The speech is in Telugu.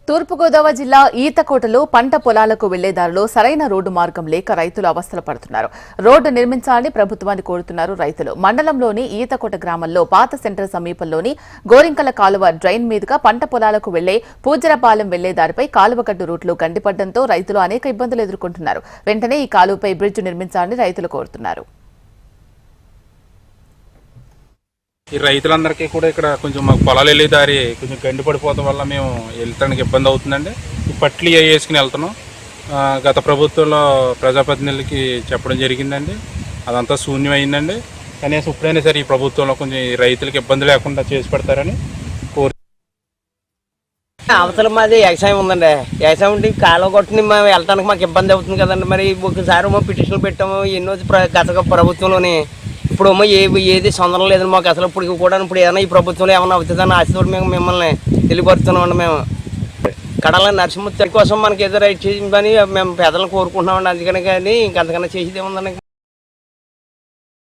తూర్పుగోదావరి జిల్లా ఈతకోటలో పంట పొలాలకు వెళ్లేదారిలో సరైన రోడ్డు మార్గం లేక రైతులు అవస్థలు పడుతున్నారు. రోడ్డు నిర్మించాలని ప్రభుత్వాన్ని కోరుతున్నారు రైతులు. మండలంలోని ఈతకోట గ్రామంలో పాత సెంటర్ సమీపంలోని గోరింకల కాలువ డ్రైన్ మీదుగా పంట పొలాలకు వెళ్లే పూజరపాలెం వెళ్లేదారిపై కాలువగడ్డు రూట్లు గండిపడడంతో రైతులు అనేక ఇబ్బందులు ఎదుర్కొంటున్నారు. వెంటనే ఈ కాలువపై బ్రిడ్జ్ నిర్మించాలని రైతులు కోరుతున్నారు. ఈ రైతులందరికీ కూడా ఇక్కడ కొంచెం మాకు పొలాలు వెళ్ళే దారి కొంచెం గండి పడిపోవడం వల్ల మేము వెళ్తానికి ఇబ్బంది అవుతుందండి. ఈ పట్లు వేసుకుని వెళ్తున్నాం. గత ప్రభుత్వంలో ప్రజాప్రతినిధులకి చెప్పడం జరిగిందండి, అదంతా శూన్యం అయిందండి. కనీసం ఇప్పుడైనా సరే ఈ ప్రభుత్వంలో కొంచెం ఈ రైతులకు ఇబ్బంది లేకుండా చేసి పెడతారని కోరు. అవతల మాది వ్యవసాయం ఉందండి. వ్యవసాయం ఉంటే కాలువ కొట్టుని మేము వెళ్ళడానికి మాకు ఇబ్బంది అవుతుంది కదండి. మరి ఒకసారి పిటిషన్లు పెట్టాము ఎన్నో గత ప్రభుత్వంలోని. ఇప్పుడు ఏది సొంతం లేదండి మాకు అసలు. ఇప్పుడు ఏదైనా ఈ ప్రభుత్వంలో ఏమైనా అవుతుందని ఆశతో మేము మిమ్మల్ని తెలియపరుస్తున్నామండి. మేము కడాల నరసింహ కోసం మనకి ఏదో రైట్ చేసిందని మేము పేదలను కోరుకుంటున్నామండి. అందుకని కానీ ఇంకంతకన్నా చేసేది ఏముందండి.